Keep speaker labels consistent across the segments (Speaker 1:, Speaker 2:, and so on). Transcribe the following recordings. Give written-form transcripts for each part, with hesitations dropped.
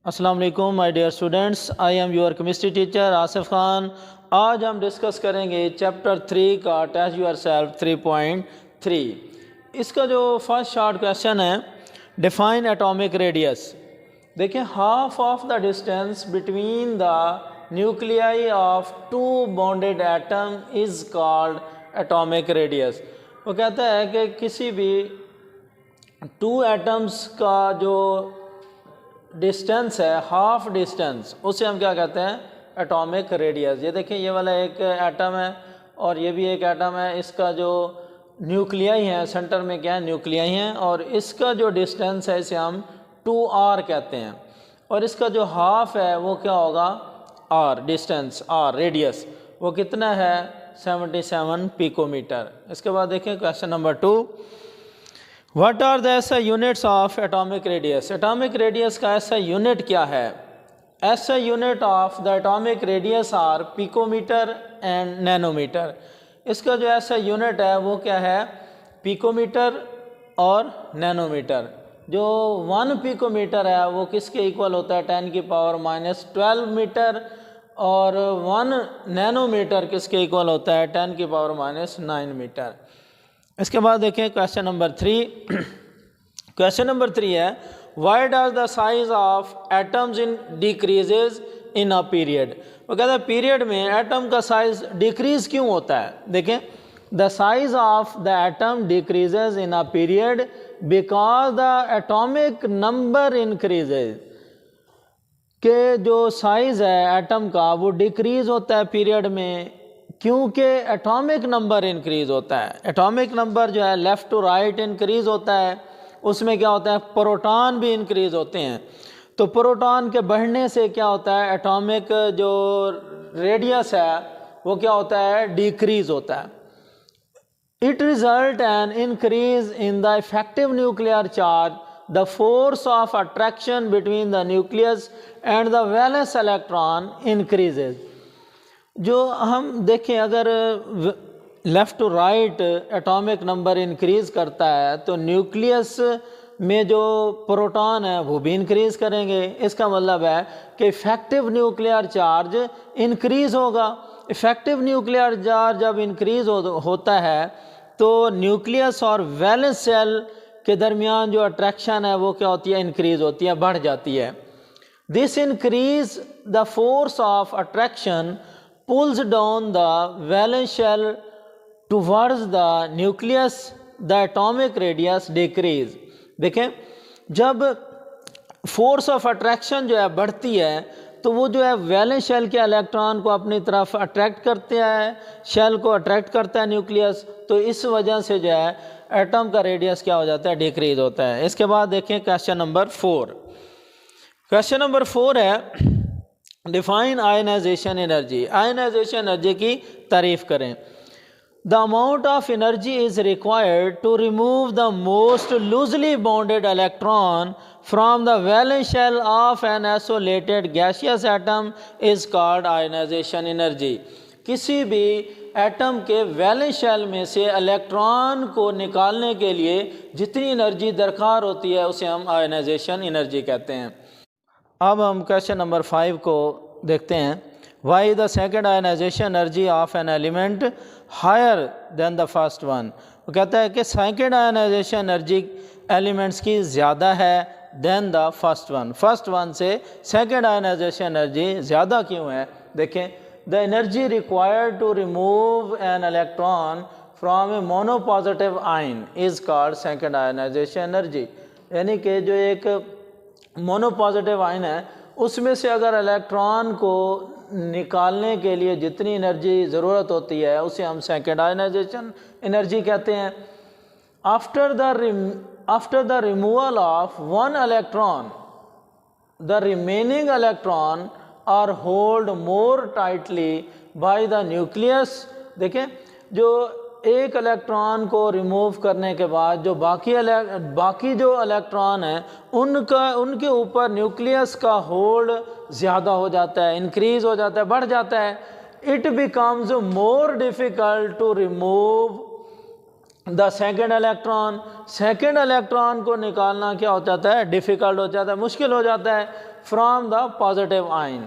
Speaker 1: अस्सलाम वालेकुम my dear students, I am your chemistry teacher Asif Khan. आज हम डिस्कस करेंगे चैप्टर 3 का टेस्ट योर सेल्फ 3.3। इसका जो फर्स्ट शॉर्ट क्वेश्चन है, डिफाइन एटॉमिक रेडियस। देखिए, half of the distance between the nuclei of two bonded atom is called atomic radius. वो कहता है कि किसी भी टू एटम्स का जो डिस्टेंस है, हाफ डिस्टेंस, उसे हम क्या कहते हैं? Atomic radius. ये देखिए, ये वाला एक एटम है और ये भी एक एटम है। इसका जो न्यूक्लियाई है, सेंटर में क्या है? न्यूक्लियाई हैं, और इसका जो डिस्टेंस है इसे हम 2r कहते हैं। और इसका जो हाफ है वो क्या होगा? r, डिस्टेंस r, रेडियस वो कितना है? 77 पिकोमीटर। इसके बाद देखें question number 2, what are the SI units of atomic radius. Atomic radius का एसआई यूनिट क्या है? SI unit of the atomic radius are picometre and nanometre. इसका जो एसआई यूनिट है वो क्या है? पिकोमीटर और नैनोमीटर। जो 1 पिकोमीटर है वो किसके इक्वल होता है? 10⁻⁻12 मीटर। और 1 नैनोमीटर किसके इक्वल होता है? 10⁻⁹ मीटर। इसके बाद देखें क्वेश्चन नंबर 3। क्वेश्चन नंबर 3 है, why does the size of atoms in decreases in a period. वो कहता है पीरियड में एटम का साइज डिक्रीज क्यों होता है? देखें, the size of the atom decreases in a period because the atomic number increases. के जो साइज है एटम का वो डिक्रीज होता है पीरियड में क्योंकि एटॉमिक नंबर इंक्रीज़ होता है। एटॉमिक नंबर जो है लेफ़्ट टू राइट इंक्रीज़ होता है। उसमें क्या होता है? प्रोटॉन भी इंक्रीज़ होते हैं। तो प्रोटॉन के बढ़ने से क्या होता है? एटॉमिक जो रेडियस है वो क्या होता है? डिक्रीज़ होता है। It result an increase in the effective nuclear charge, the force of attraction between the nucleus and the valence electron increases. जो हम देखें, अगर left to right atomic number increase करता है तो न्यूक्लियस में जो प्रोटॉन है वो भी इंक्रीज़ करेंगे। इसका मतलब है कि इफ़ेक्टिव न्यूक्लियर चार्ज इंक्रीज़ होगा। इफ़ेक्टिव न्यूक्लियर चार्ज जब इंक्रीज़ होता है तो न्यूक्लियस और वैलेंस सेल के दरमियान जो अट्रैक्शन है वो क्या होती है? इंक्रीज़ होती है, बढ़ जाती है। This increase the force of attraction pulls down the valence shell towards the nucleus, the atomic radius decrease। देखें, जब फोर्स ऑफ अट्रैक्शन जो है बढ़ती है तो वो जो है वैलेंस शेल के इलेक्ट्रॉन को अपनी तरफ अट्रैक्ट करते हैं, शेल को अट्रैक्ट करता है न्यूक्लियस। तो इस वजह से जो है एटम का रेडियस क्या हो जाता है? डिक्रीज होता है। इसके बाद देखें क्वेश्चन नंबर 4। क्वेश्चन नंबर 4 है, define ionisation energy. Ionization energy की तारीफ करें। The amount of energy is required to remove the most loosely bonded electron from the valence shell of an isolated gaseous atom is called ionisation energy. किसी भी atom के valence shell में से electron को निकालने के लिए जितनी एनर्जी दरकार होती है उसे हम आयनाइजेशन एनर्जी कहते हैं। अब हम क्वेश्चन नंबर 5 को देखते हैं। Why the second ionisation energy of an element higher than the first one. वो कहता है कि सेकेंड आयनाइजेशन एनर्जी एलिमेंट्स की ज़्यादा है then the first one. First one से सेकेंड आयनाइजेशन एनर्जी ज़्यादा क्यों है? देखें, the energy required to remove an electron from a monopositive ion is called second ionisation energy. यानी कि जो एक मोनोपॉजिटिव आयन है उसमें से अगर इलेक्ट्रॉन को निकालने के लिए जितनी एनर्जी ज़रूरत होती है उसे हम सेकेंड आयनाइजेशन एनर्जी कहते हैं। After the removal of one electron, the remaining electron are hold more tightly by the nucleus. देखें, जो एक इलेक्ट्रॉन को रिमूव करने के बाद जो बाकी जो इलेक्ट्रॉन हैं उनके ऊपर न्यूक्लियस का होल्ड ज़्यादा हो जाता है, इंक्रीज़ हो जाता है, बढ़ जाता है। It becomes more difficult to remove the second electron. Second electron को निकालना क्या हो जाता है? डिफ़िकल्ट हो जाता है, मुश्किल हो जाता है। From the positive ion,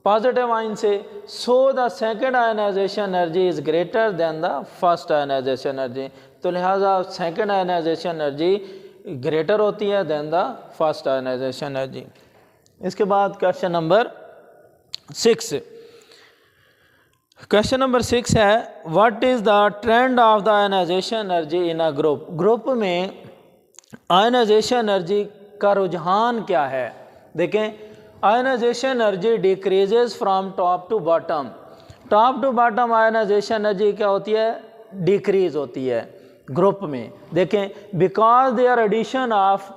Speaker 1: positive ion से। So the second ionisation energy is greater than the first ionisation energy, तो लिहाजा सेकेंड आयनाइजेशन एनर्जी ग्रेटर होती है then the first ionisation energy. इसके बाद क्वेश्चन नंबर 6, क्वेश्चन नंबर 6 है what is the trend of the ionisation energy in a group, group में ionisation energy का रुझान क्या है। देखें, ionisation energy decreases from top to bottom, top to bottom ionisation energy क्या होती है, डिक्रीज होती है ग्रुप में। देखें, because there addition of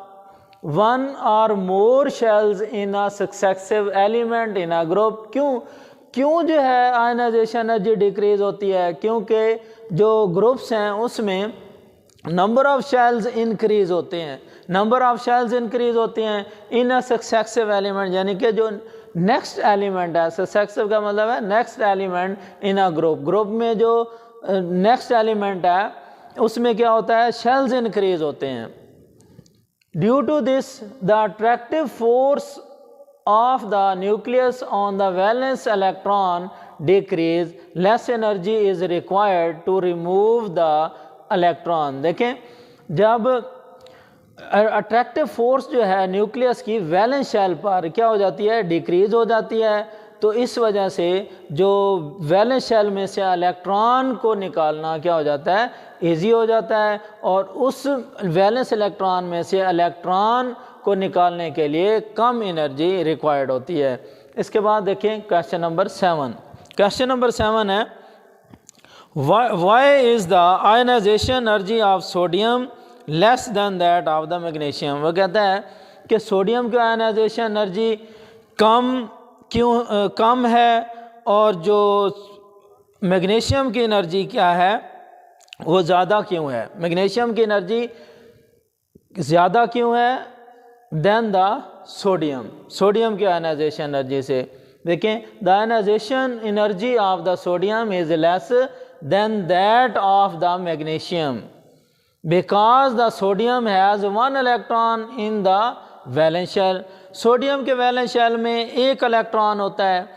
Speaker 1: one और more shells in a successive element in a group, क्यों जो है आयनाइजेशन एनर्जी डिक्रीज होती है, क्योंकि जो ग्रुप्स हैं उसमें नंबर ऑफ शेल्स इंक्रीज होते हैं, नंबर ऑफ शेल्स इंक्रीज होते हैं इन अ सक्सेसिव एलिमेंट, यानी कि जो नेक्स्ट एलिमेंट है, सक्सेसिव का मतलब है next element in a group, group में जो नेक्स्ट एलिमेंट है उसमें क्या होता है, शेल्स इंक्रीज होते हैं। Due to this the attractive force of the nucleus on the valence electron decrease, less energy is required to remove the electron। देखें, जब अट्रैक्टिव फोर्स जो है न्यूक्लियस की वैलेंस शेल पर क्या हो जाती है, डिक्रीज हो जाती है, तो इस वजह से जो वैलेंस शेल में से इलेक्ट्रॉन को निकालना क्या हो जाता है, ईजी हो जाता है, और उस वैलेंस इलेक्ट्रॉन में से इलेक्ट्रॉन को निकालने के लिए कम एनर्जी रिक्वायर्ड होती है। इसके बाद देखें क्वेश्चन नंबर 7, क्वेश्चन नंबर 7 है why is the ionisation energy of sodium less than that of the magnesium. वो कहता है कि सोडियम की आयनाइजेशन एनर्जी कम है और जो मैग्नीशियम की एनर्जी क्या है वो ज़्यादा क्यों है, मैग्नीशियम की एनर्जी ज़्यादा क्यों है देन द सोडियम, सोडियम की आयनाइजेशन एनर्जी से। देखें, the ionisation energy of the sodium is less than that of the magnesium because the sodium has 1 electron in the valence shell, sodium के valence shell में 1 electron होता है,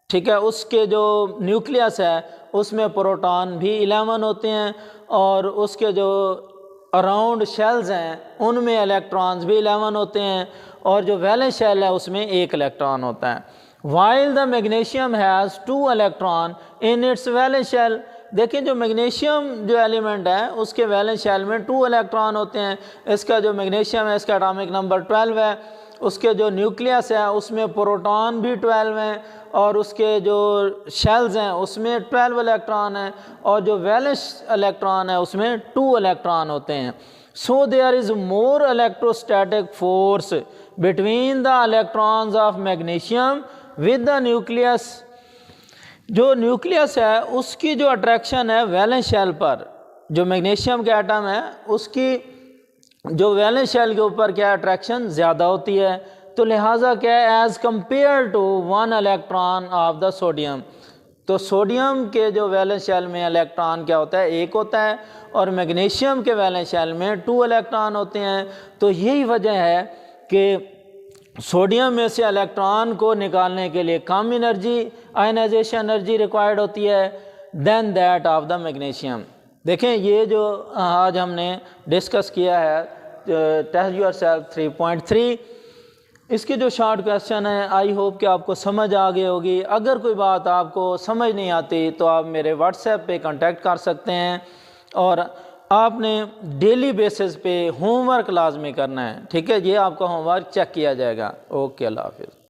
Speaker 1: ठीक है, उसके जो न्यूक्लियस है उसमें प्रोटॉन भी 11 होते हैं और उसके जो अराउंड शेल्स हैं उनमें इलेक्ट्रॉन्स भी 11 होते हैं और जो वैलेंस शेल है उसमें 1 इलेक्ट्रॉन होता है। While the magnesium has 2 electron in its valence shell, देखिए जो मैग्नीशियम जो एलिमेंट है उसके वैलेंस शेल में 2 इलेक्ट्रॉन होते हैं, इसका जो मैग्नीशियम है इसका एटॉमिक नंबर 12 है, उसके जो न्यूक्लियस है उसमें प्रोटॉन भी 12 हैं और उसके जो शेल्स हैं उसमें 12 इलेक्ट्रॉन हैं और जो वैलेंस इलेक्ट्रॉन है उसमें 2 इलेक्ट्रॉन होते हैं। So there is more electrostatic force between the electrons of magnesium with the nucleus, जो न्यूक्लियस है उसकी जो अट्रैक्शन है वैलेंस शेल पर, जो मैग्नीशियम के एटम है उसकी जो वैलेंस शेल के ऊपर क्या अट्रैक्शन ज़्यादा होती है, तो लिहाजा क्या है as compare to 1 electron of the sodium, तो सोडियम के जो वैलेंस शेल में इलेक्ट्रॉन क्या होता है 1 होता है और मैग्नीशियम के वैलेंस शेल में 2 इलेक्ट्रॉन होते हैं। तो यही वजह है कि सोडियम में से इलेक्ट्रॉन को निकालने के लिए कम एनर्जी आयनाइजेशन एनर्जी रिक्वायर्ड होती है than that of the magnesium. देखें, ये जो आज हमने डिस्कस किया है टेस्ट योरसेल्फ 3.3, इसके जो शॉर्ट क्वेश्चन है आई होप कि आपको समझ आ गई होगी। अगर कोई बात आपको समझ नहीं आती तो आप मेरे व्हाट्सएप पे कांटेक्ट कर सकते हैं और आपने डेली बेसिस पे होमवर्क लाजमी करना है, ठीक है, ये आपका होमवर्क चेक किया जाएगा। ओके, अल्लाह हाफिज़।